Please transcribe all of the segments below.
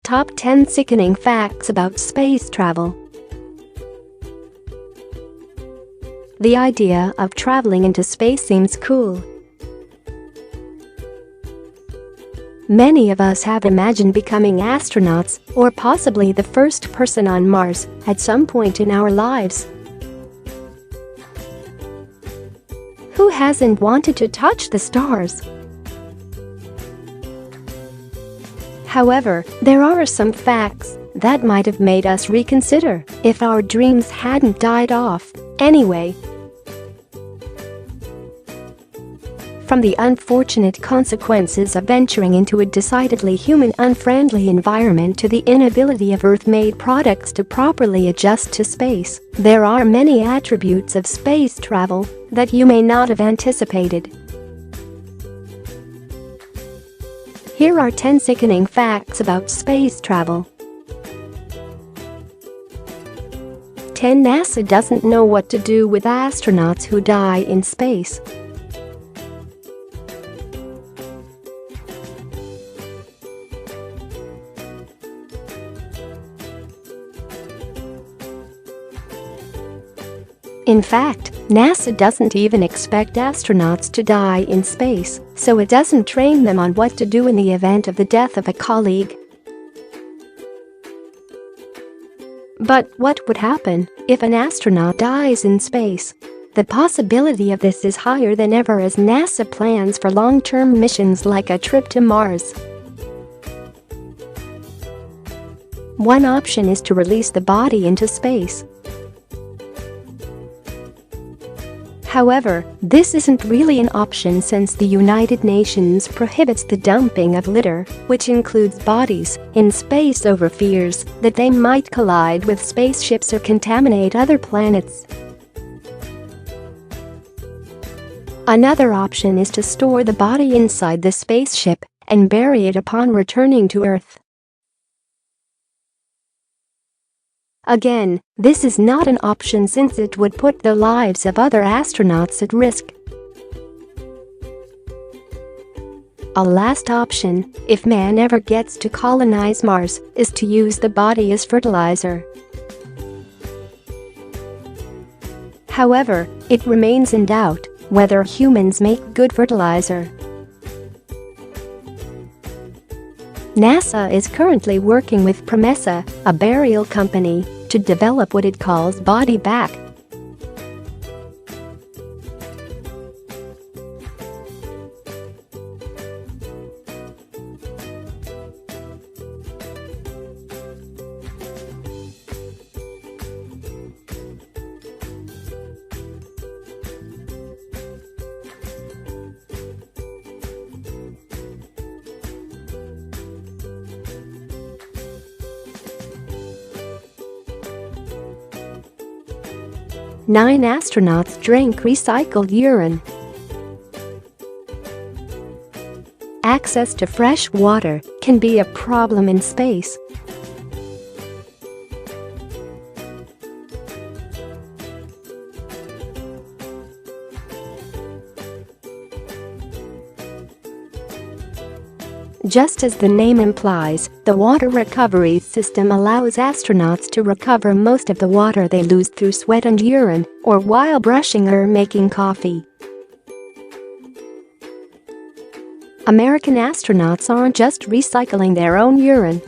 Top 10 Sickening Facts About Space Travel. The idea of traveling into space seems cool. Many of us have imagined becoming astronauts or possibly the first person on Mars at some point in our lives. Who hasn't wanted to touch the stars? However, there are some facts that might have made us reconsider if our dreams hadn't died off anyway. From the unfortunate consequences of venturing into a decidedly human-unfriendly environment to the inability of Earth-made products to properly adjust to space, there are many attributes of space travel that you may not have anticipated. Here are 10 sickening facts about space travel. 10. NASA doesn't know what to do with astronauts who die in space. In fact, NASA doesn't even expect astronauts to die in space, so it doesn't train them on what to do in the event of the death of a colleague. But what would happen if an astronaut dies in space? The possibility of this is higher than ever as NASA plans for long-term missions like a trip to Mars. One option is to release the body into space. However, this isn't really an option since the United Nations prohibits the dumping of litter, which includes bodies, in space over fears that they might collide with spaceships or contaminate other planets. Another option is to store the body inside the spaceship and bury it upon returning to Earth. Again, this is not an option since it would put the lives of other astronauts at risk. A last option, if man ever gets to colonize Mars, is to use the body as fertilizer. However, it remains in doubt whether humans make good fertilizer. NASA is currently working with Premature, a burial company, to develop what it calls body back. Nine astronauts drink recycled urine. Access to fresh water can be a problem in space. Just as the name implies, the water recovery system allows astronauts to recover most of the water they lose through sweat and urine, or while brushing or making coffee. American astronauts aren't just recycling their own urine.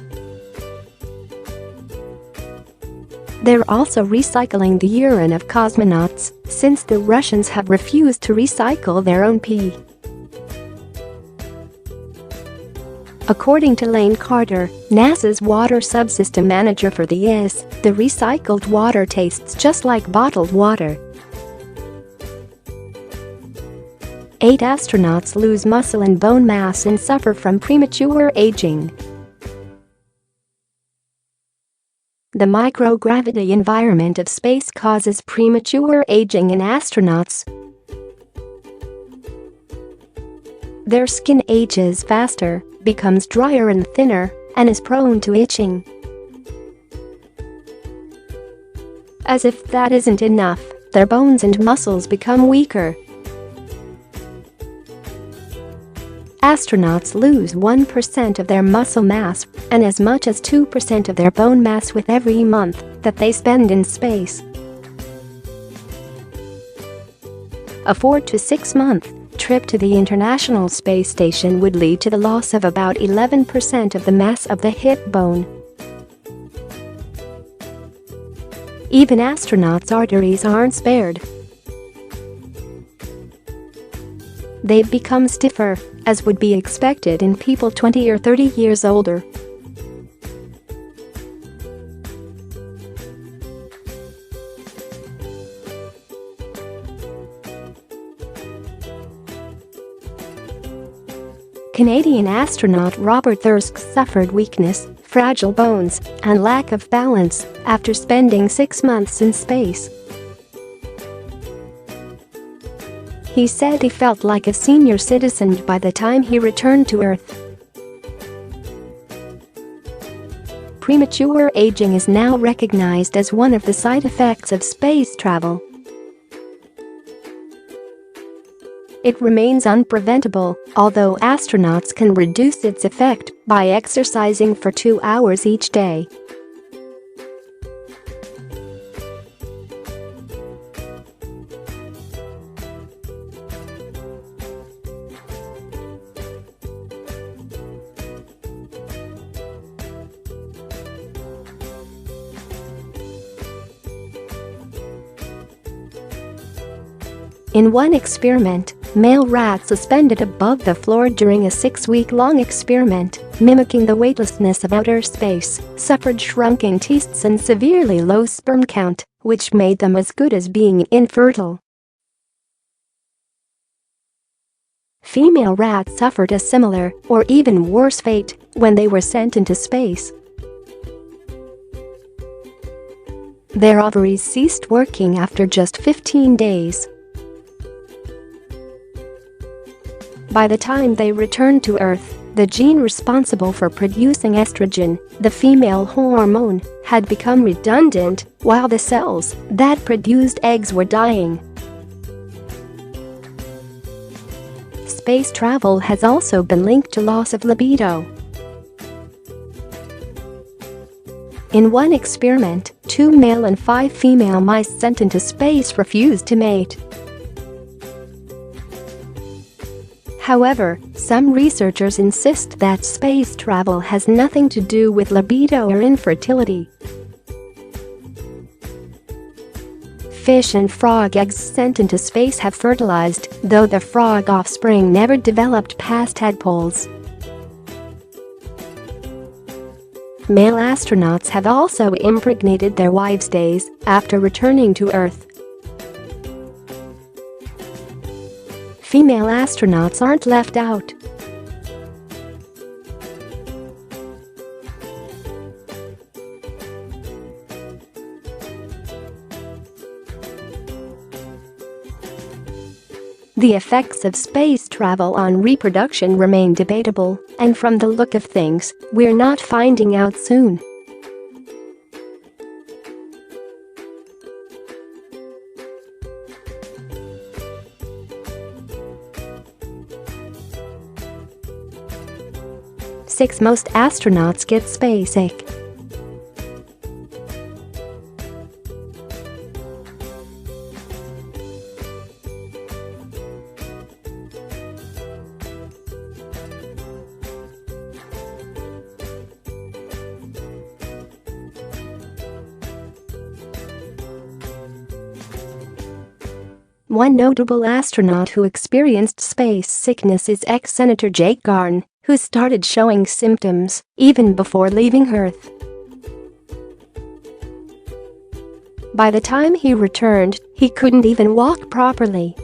They're also recycling the urine of cosmonauts, since the Russians have refused to recycle their own pee. According to Lane Carter, NASA's water subsystem manager for the ISS, the recycled water tastes just like bottled water. 8 astronauts lose muscle and bone mass and suffer from premature aging. The microgravity environment of space causes premature aging in astronauts. Their skin ages faster, becomes drier and thinner, and is prone to itching. As if that isn't enough, their bones and muscles become weaker. astronauts lose 1% of their muscle mass and as much as 2% of their bone mass with every month that they spend in space. A 4 to 6 month trip to the International Space Station would lead to the loss of about 11% of the mass of the hip bone. Even astronauts' arteries aren't spared. They've become stiffer, as would be expected in people 20 or 30 years older. Canadian astronaut Robert Thirsk suffered weakness, fragile bones, and lack of balance after spending 6 months in space. He said he felt like a senior citizen by the time he returned to Earth. Premature aging is now recognized as one of the side effects of space travel. It remains unpreventable, although astronauts can reduce its effect by exercising for 2 hours each day. In one experiment, male rats suspended above the floor during a 6-week-long experiment, mimicking the weightlessness of outer space, suffered shrunken teats and severely low sperm count, which made them as good as being infertile. Female rats suffered a similar, or even worse fate, when they were sent into space. Their ovaries ceased working after just 15 days. By the time they returned to Earth, the gene responsible for producing estrogen, the female hormone, had become redundant, while the cells that produced eggs were dying. Space travel has also been linked to loss of libido. In one experiment, 2 male and 5 female mice sent into space refused to mate. However, some researchers insist that space travel has nothing to do with libido or infertility. Fish and frog eggs sent into space have fertilized, though the frog offspring never developed past tadpoles. Male astronauts have also impregnated their wives days after returning to Earth. Female astronauts aren't left out. The effects of space travel on reproduction remain debatable, and from the look of things, we're not finding out soon. Most astronauts get space sick. One notable astronaut who experienced space sickness is ex-Senator Jake Garn, who started showing symptoms even before leaving Earth. By the time he returned, he couldn't even walk properly.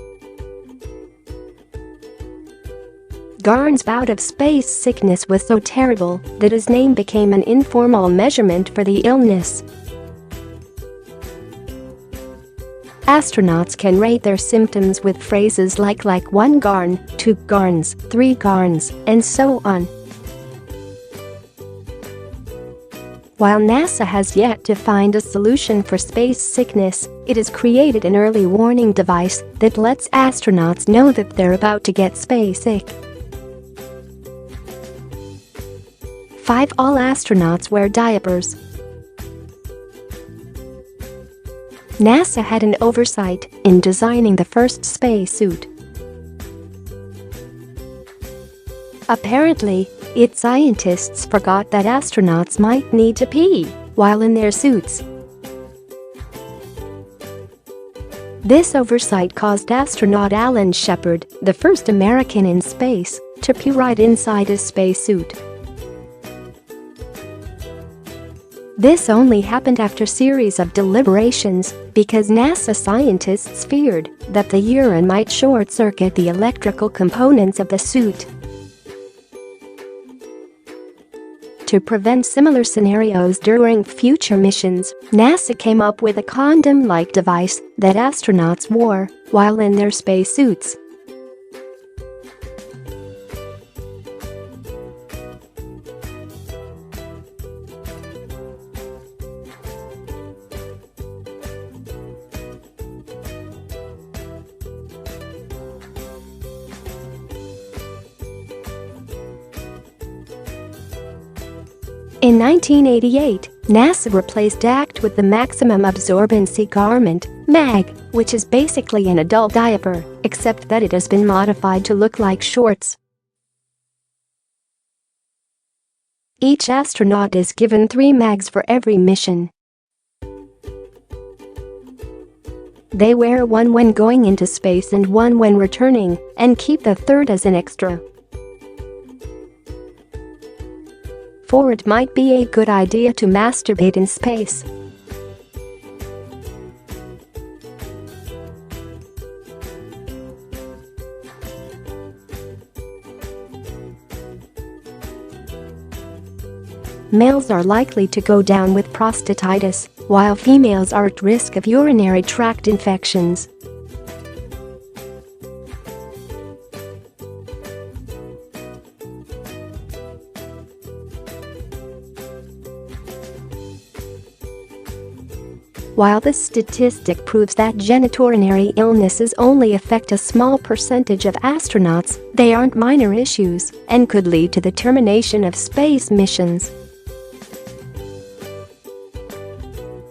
Garn's bout of space sickness was so terrible that his name became an informal measurement for the illness. Astronauts can rate their symptoms with phrases like 1 Garn, 2 Garns, 3 Garns, and so on. While NASA has yet to find a solution for space sickness, it has created an early warning device that lets astronauts know that they're about to get space sick. 5. All astronauts wear diapers. NASA had an oversight in designing the first spacesuit. Apparently, its scientists forgot that astronauts might need to pee while in their suits. This oversight caused astronaut Alan Shepard, the first American in space, to pee right inside his spacesuit. This only happened after a series of deliberations because NASA scientists feared that the urine might short-circuit the electrical components of the suit. To prevent similar scenarios during future missions, NASA came up with a condom-like device that astronauts wore while in their spacesuits. In 1988, NASA replaced DACT with the Maximum Absorbency Garment, MAG, which is basically an adult diaper, except that it has been modified to look like shorts. Each astronaut is given 3 MAGs for every mission. They wear one when going into space and one when returning, and keep the third as an extra. For it might be a good idea to masturbate in space. Males are likely to go down with prostatitis, while females are at risk of urinary tract infections. While this statistic proves that genitourinary illnesses only affect a small percentage of astronauts, they aren't minor issues and could lead to the termination of space missions.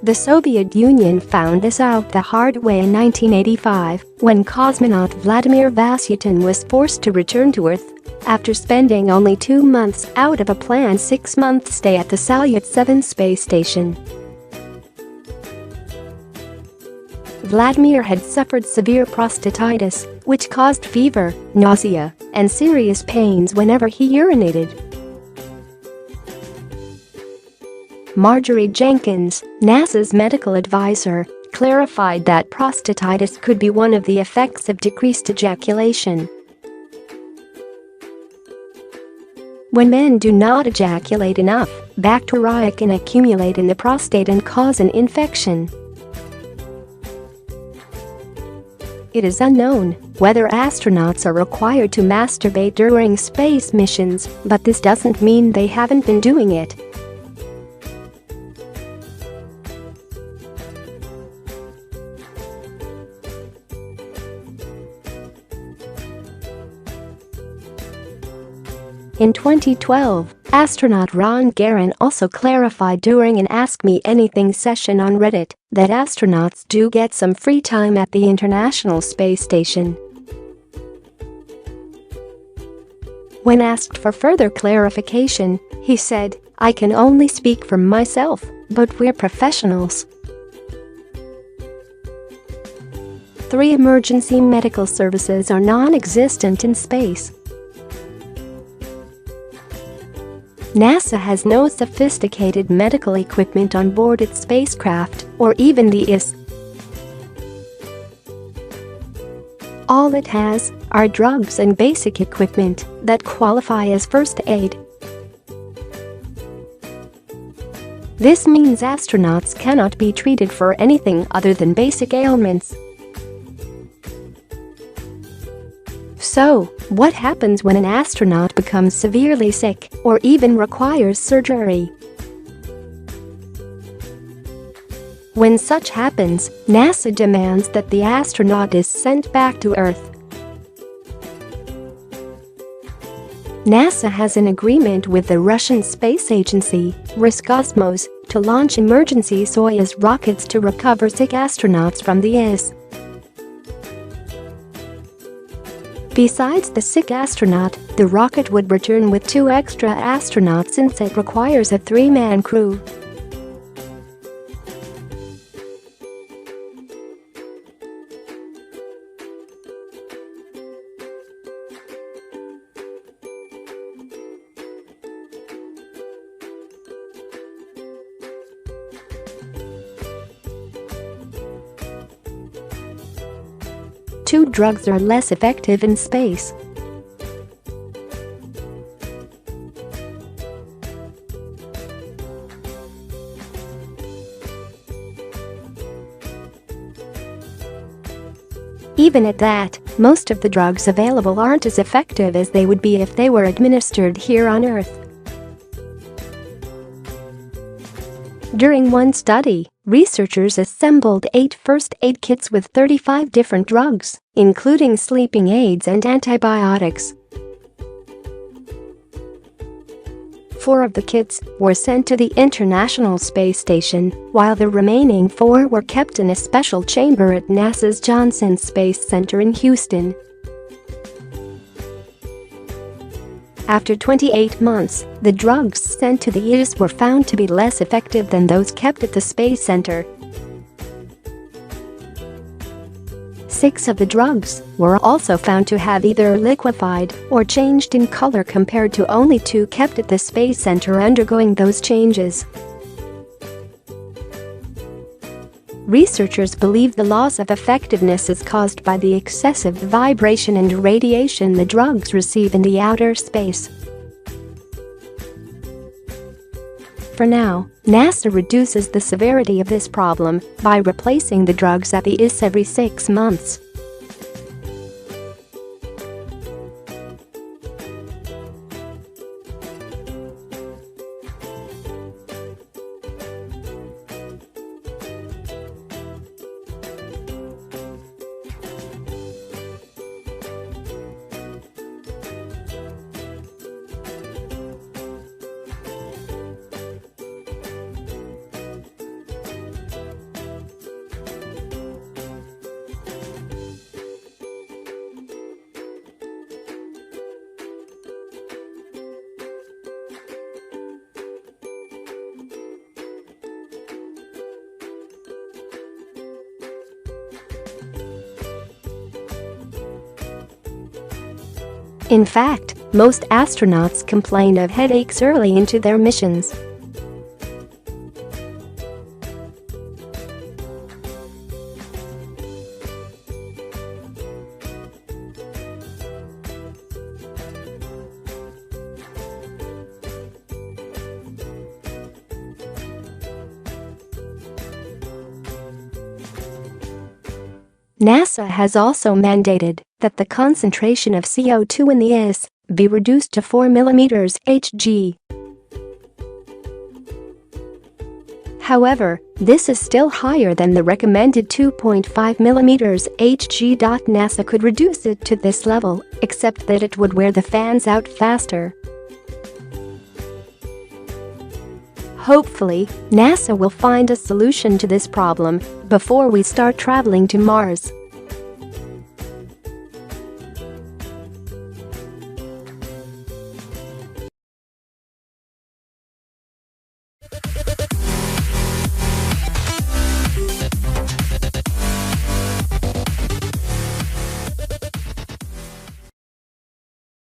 The Soviet Union found this out the hard way in 1985 when cosmonaut Vladimir Vasyutin was forced to return to Earth after spending only 2 months out of a planned 6-month stay at the Salyut 7 space station. Vladimir had suffered severe prostatitis, which caused fever, nausea, and serious pains whenever he urinated. Marjorie Jenkins, NASA's medical advisor, clarified that prostatitis could be one of the effects of decreased ejaculation. When men do not ejaculate enough, bacteria can accumulate in the prostate and cause an infection. It is unknown whether astronauts are required to masturbate during space missions, but this doesn't mean they haven't been doing it. In 2012, astronaut Ron Garan also clarified during an Ask Me Anything session on Reddit that astronauts do get some free time at the International Space Station. When asked for further clarification, he said, "I can only speak for myself, but we're professionals." 3 emergency medical services are non-existent in space. NASA has no sophisticated medical equipment on board its spacecraft, or even the IS. All it has are drugs and basic equipment that qualify as first aid. This means astronauts cannot be treated for anything other than basic ailments. So, what happens when an astronaut becomes severely sick or even requires surgery? When such happens, NASA demands that the astronaut is sent back to Earth. NASA has an agreement with the Russian space agency, Roscosmos, to launch emergency Soyuz rockets to recover sick astronauts from the IS. Besides the sick astronaut, the rocket would return with 2 extra astronauts since it requires a 3-man crew. Two drugs are less effective in space. Even at that, most of the drugs available aren't as effective as they would be if they were administered here on Earth. During one study, researchers assembled 8 first aid kits with 35 different drugs, including sleeping aids and antibiotics. 4 of the kits were sent to the International Space Station, while the remaining 4 were kept in a special chamber at NASA's Johnson Space Center in Houston. After 28 months, the drugs sent to the IS were found to be less effective than those kept at the Space Center. 6 of the drugs were also found to have either liquefied or changed in color compared to only 2 kept at the Space Center undergoing those changes. Researchers believe the loss of effectiveness is caused by the excessive vibration and radiation the drugs receive in the outer space. For now, NASA reduces the severity of this problem by replacing the drugs at the IS every 6 months. In fact, most astronauts complain of headaches early into their missions. NASA has also mandated that the concentration of CO2 in the IS be reduced to 4 mm Hg. However, this is still higher than the recommended 2.5 mm Hg. NASA could reduce it to this level, except that it would wear the fans out faster. Hopefully, NASA will find a solution to this problem before we start traveling to Mars.